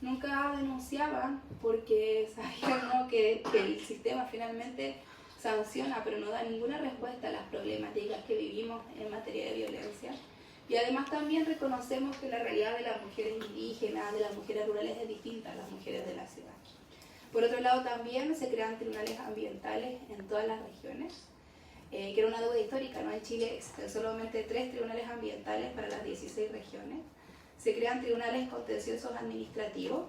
denunciaban porque sabían, ¿no?, que el sistema finalmente sanciona pero no da ninguna respuesta a las problemáticas que vivimos en materia de violencia. Y además también reconocemos que la realidad de las mujeres indígenas, de las mujeres rurales es distinta a las mujeres de la ciudad. Por otro lado también se crean tribunales ambientales en todas las regiones, que era una deuda histórica, ¿no? En Chile existen solamente 3 tribunales ambientales para las 16 regiones. Se crean tribunales contenciosos administrativos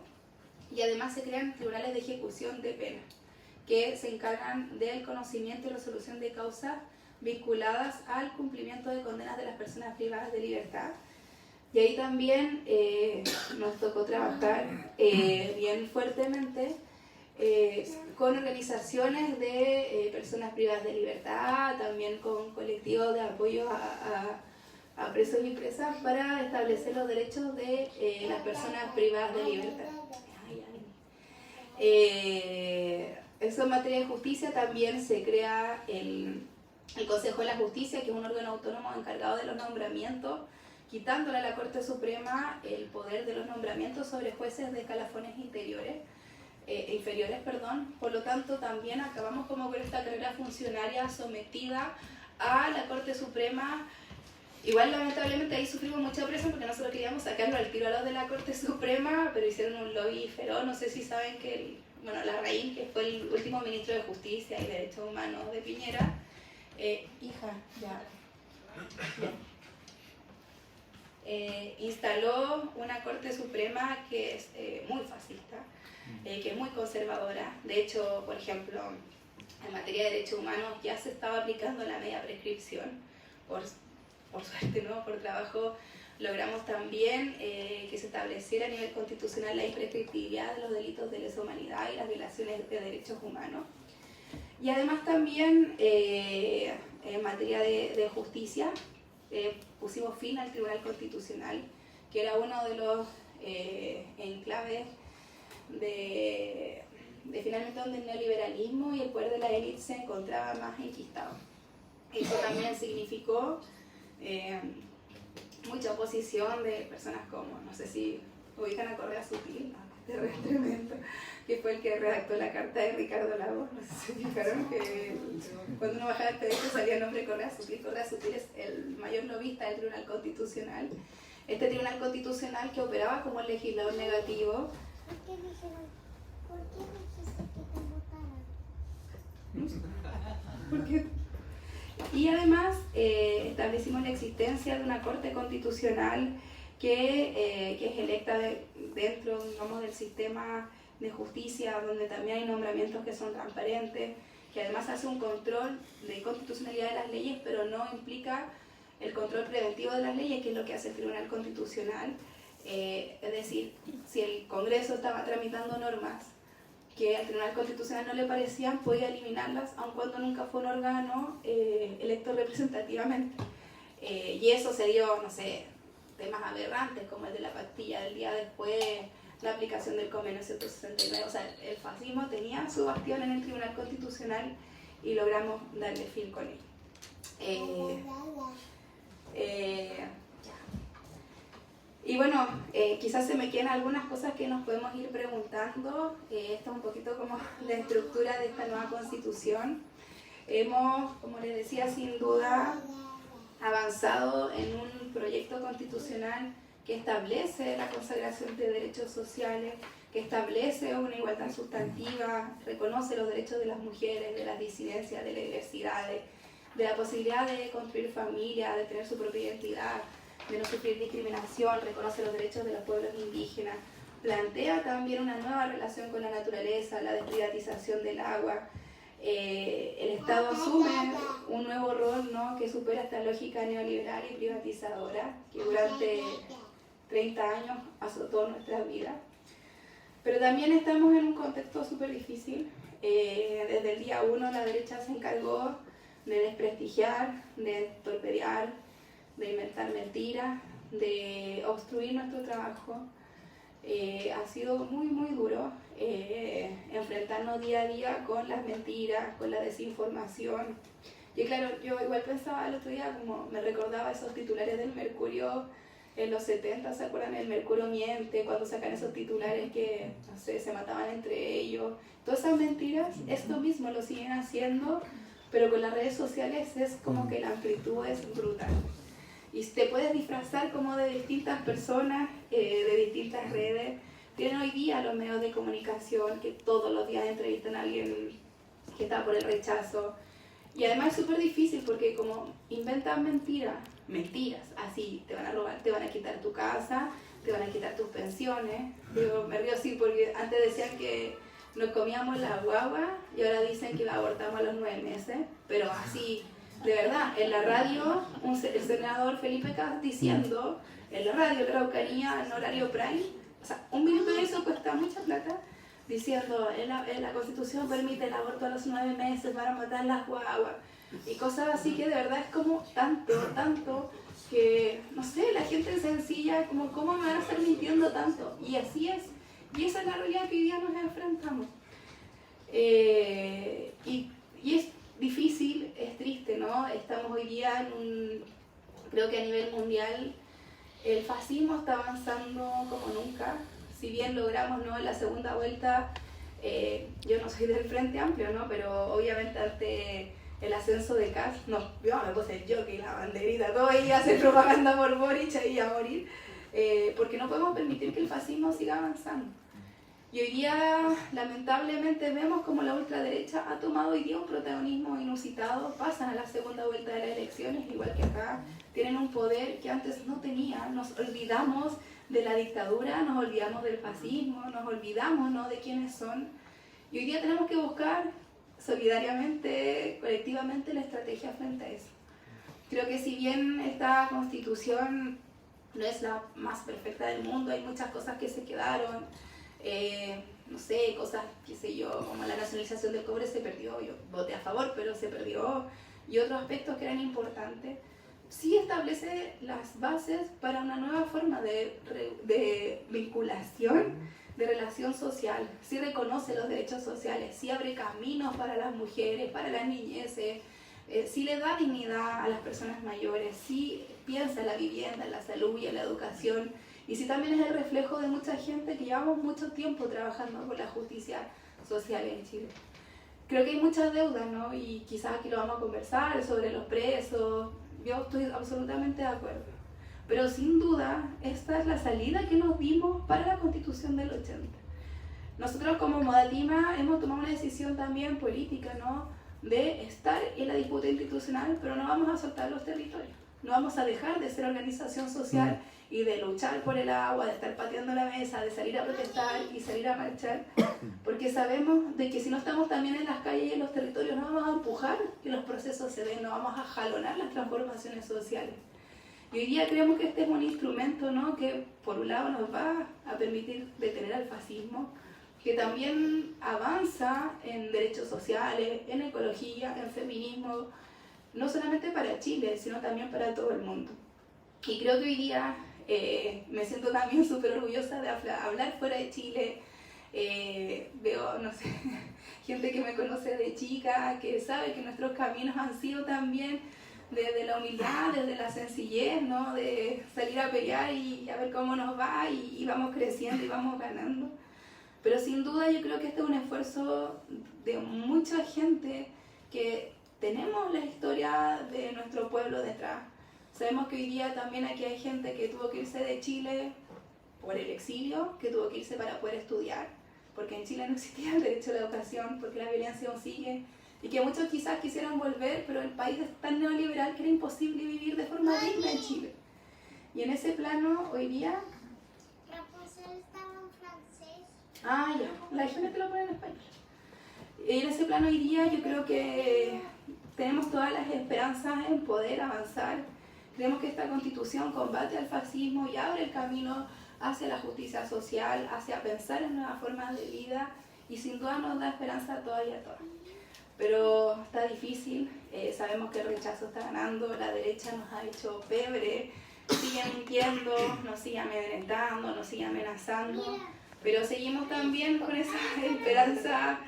y además se crean tribunales de ejecución de pena, que se encargan del conocimiento y resolución de causas vinculadas al cumplimiento de condenas de las personas privadas de libertad. Y ahí también nos tocó trabajar bien fuertemente con organizaciones de personas privadas de libertad, también con colectivos de apoyo a presos y presas para establecer los derechos de las personas privadas de libertad. Eso en materia de justicia también se crea el Consejo de la Justicia, que es un órgano autónomo encargado de los nombramientos, quitándole a la Corte Suprema el poder de los nombramientos sobre jueces de escalafones inferiores. Por lo tanto, también acabamos como con esta carrera funcionaria sometida a la Corte Suprema. Igual, lamentablemente, ahí sufrimos mucha presión porque nosotros queríamos sacarlo al tiro a los de la Corte Suprema, pero hicieron un lobby feroz. No sé si saben que Larraín, que fue el último ministro de Justicia y Derechos Humanos de Piñera, instaló una Corte Suprema que es muy fascista, que es muy conservadora. De hecho, por ejemplo, en materia de derechos humanos ya se estaba aplicando la media prescripción. Por suerte, ¿no?, por trabajo, logramos también que se estableciera a nivel constitucional la imprescriptibilidad de los delitos de lesa humanidad y las violaciones de derechos humanos. Y además también en materia de justicia pusimos fin al Tribunal Constitucional, que era uno de los enclaves de finalmente donde el neoliberalismo y el poder de la élite se encontraba más enquistado. Eso también significó mucha oposición de personas como, no sé si ubican a Correa Sutil, es tremendo, que fue el que redactó la carta de Ricardo Lagos. No sé si fijaron que cuando uno bajaba el PDF salía el nombre de Correa Sutil. Correa Sutil es el mayor lobista del Tribunal Constitucional. Este Tribunal Constitucional que operaba como el legislador negativo. ¿Por qué dijiste que te votaran? ¿Por qué? Y además establecimos la existencia de una Corte Constitucional que es electa dentro, digamos, del sistema de justicia, donde también hay nombramientos que son transparentes, que además hace un control de constitucionalidad de las leyes, pero no implica el control preventivo de las leyes, que es lo que hace el Tribunal Constitucional. Es decir, si el Congreso estaba tramitando normas que al Tribunal Constitucional no le parecían, podía eliminarlas, aun cuando nunca fue un órgano electo representativamente. Y eso se dio, no sé, temas aberrantes como el de la pastilla del día después, la aplicación del convenio 169. O sea, el fascismo tenía su bastión en el Tribunal Constitucional y logramos darle fin con él. Y bueno, quizás se me quedan algunas cosas que nos podemos ir preguntando. Esto es un poquito como la estructura de esta nueva Constitución. Hemos, como les decía, sin duda avanzado en un proyecto constitucional que establece la consagración de derechos sociales, que establece una igualdad sustantiva, reconoce los derechos de las mujeres, de las disidencias, de la diversidad, de la posibilidad de construir familia, de tener su propia identidad, de no sufrir discriminación, reconoce los derechos de los pueblos indígenas, plantea también una nueva relación con la naturaleza, la desprivatización del agua. El Estado asume un nuevo rol, ¿no?, que supera esta lógica neoliberal y privatizadora que durante 30 años azotó nuestras vidas. Pero también estamos en un contexto súper difícil. Desde el día 1 la derecha se encargó de desprestigiar, de torpedear, de inventar mentiras, de obstruir nuestro trabajo. Ha sido muy, muy duro enfrentarnos día a día con las mentiras, con la desinformación. Y claro, yo igual pensaba el otro día, como me recordaba esos titulares del Mercurio en los 70, ¿se acuerdan? El Mercurio miente, cuando sacan esos titulares que, no sé, se mataban entre ellos. Todas esas mentiras, esto mismo lo siguen haciendo, pero con las redes sociales es como que la amplitud es brutal. Y te puedes disfrazar como de distintas personas, de distintas redes. Tienen hoy día los medios de comunicación que todos los días entrevistan a alguien que está por el rechazo. Y además es súper difícil porque como inventan mentiras, así, te van a robar, te van a quitar tu casa, te van a quitar tus pensiones. Yo me río así porque antes decían que nos comíamos la guagua y ahora dicen que abortamos a los 9 meses, pero así... De verdad, en la radio, el senador Felipe Cas diciendo, en la radio de la Araucanía, en horario prime, o sea, un minuto de eso cuesta mucha plata, diciendo, en la Constitución permite el aborto a los 9 meses para matar las guaguas, y cosas así que de verdad es como tanto, que, no sé, la gente sencilla, como, ¿cómo me van a estar mintiendo tanto? Y así es, y esa es la realidad que hoy día nos enfrentamos. Y es difícil, es triste, ¿no? Estamos hoy día creo que a nivel mundial el fascismo está avanzando como nunca. Si bien logramos, ¿no?, en la segunda vuelta, yo no soy del Frente Amplio, ¿no?, pero obviamente ante el ascenso de Kass, no, yo me puse el jockey, la banderita, todo ahí a hacer propaganda por Boric y a morir, porque no podemos permitir que el fascismo siga avanzando. Y hoy día, lamentablemente, vemos como la ultraderecha ha tomado hoy día un protagonismo inusitado, pasan a la segunda vuelta de las elecciones, igual que acá, tienen un poder que antes no tenían, nos olvidamos de la dictadura, nos olvidamos del fascismo, nos olvidamos, ¿no?, de quiénes son. Y hoy día tenemos que buscar solidariamente, colectivamente, la estrategia frente a eso. Creo que si bien esta Constitución no es la más perfecta del mundo, hay muchas cosas que se quedaron. No sé, cosas, qué sé yo, como la nacionalización del cobre se perdió, yo voté a favor, pero se perdió, y otros aspectos que eran importantes. Sí establece las bases para una nueva forma de vinculación, de relación social, sí reconoce los derechos sociales, sí abre caminos para las mujeres, para las niñeces, sí le da dignidad a las personas mayores, sí piensa en la vivienda, en la salud y en la educación. Y sí también es el reflejo de mucha gente que llevamos mucho tiempo trabajando por la justicia social en Chile. Creo que hay muchas deudas, ¿no? Y quizás aquí lo vamos a conversar sobre los presos. Yo estoy absolutamente de acuerdo. Pero sin duda, esta es la salida que nos dimos para la Constitución del 80. Nosotros como Modatima hemos tomado una decisión también política, ¿no?, de estar en la disputa institucional, pero no vamos a soltar los territorios. No vamos a dejar de ser organización social y de luchar por el agua, de estar pateando la mesa, de salir a protestar y salir a marchar, porque sabemos de que si no estamos también en las calles y en los territorios, no vamos a empujar que los procesos se den, no vamos a jalonar las transformaciones sociales. Y hoy día creemos que este es un instrumento, ¿no?, que por un lado nos va a permitir detener al fascismo, que también avanza en derechos sociales, en ecología, en feminismo, no solamente para Chile, sino también para todo el mundo. Y creo que hoy día me siento también súper orgullosa de hablar fuera de Chile. Veo, no sé, gente que me conoce de chica, que sabe que nuestros caminos han sido también desde la humildad, desde la sencillez, ¿no?, de salir a pelear y a ver cómo nos va y vamos creciendo y vamos ganando. Pero sin duda yo creo que este es un esfuerzo de mucha gente que tenemos la historia de nuestro pueblo detrás. Sabemos que hoy día también aquí hay gente que tuvo que irse de Chile por el exilio, que tuvo que irse para poder estudiar, porque en Chile no existía el derecho a la educación, porque la violencia aún sigue, y que muchos quizás quisieran volver, pero el país es tan neoliberal que era imposible vivir de forma digna en Chile. Y en ese plano, hoy día... Rapunzel estaba en francés. Ah, ya, la gente te lo pone en español. Y en ese plano hoy día yo creo que tenemos todas las esperanzas en poder avanzar. Creemos que esta Constitución combate al fascismo y abre el camino hacia la justicia social, hacia pensar en nuevas formas de vida, y sin duda nos da esperanza a todas y a todas. Pero está difícil, sabemos que el rechazo está ganando, la derecha nos ha hecho pebre, sigue mintiendo, nos sigue amedrentando, nos sigue amenazando, pero seguimos también con esa esperanza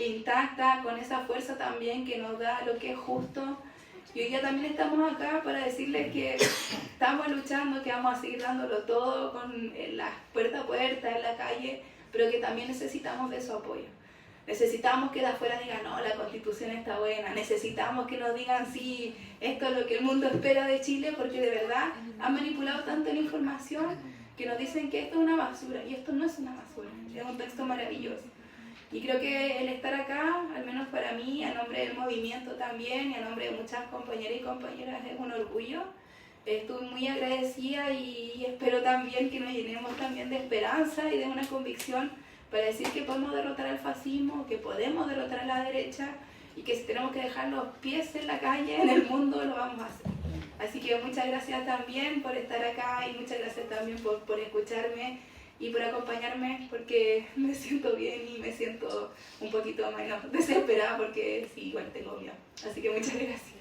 intacta, con esa fuerza también que nos da lo que es justo. Y hoy día también estamos acá para decirles que estamos luchando, que vamos a seguir dándolo todo con las puerta a puerta en la calle, pero que también necesitamos de su apoyo. Necesitamos que de afuera digan, no, la Constitución está buena. Necesitamos que nos digan, sí, esto es lo que el mundo espera de Chile, porque de verdad han manipulado tanto la información que nos dicen que esto es una basura, y esto no es una basura, es un texto maravilloso. Y creo que el estar acá, al menos para mí, a nombre del movimiento también, y a nombre de muchas compañeras y compañeras, es un orgullo. Estoy muy agradecida y espero también que nos llenemos también de esperanza y de una convicción para decir que podemos derrotar al fascismo, que podemos derrotar a la derecha, y que si tenemos que dejar los pies en la calle, en el mundo, lo vamos a hacer. Así que muchas gracias también por estar acá, y muchas gracias también por escucharme y por acompañarme, porque me siento bien y me siento un poquito menos desesperada, porque sí, igual tengo miedo. Así que muchas gracias.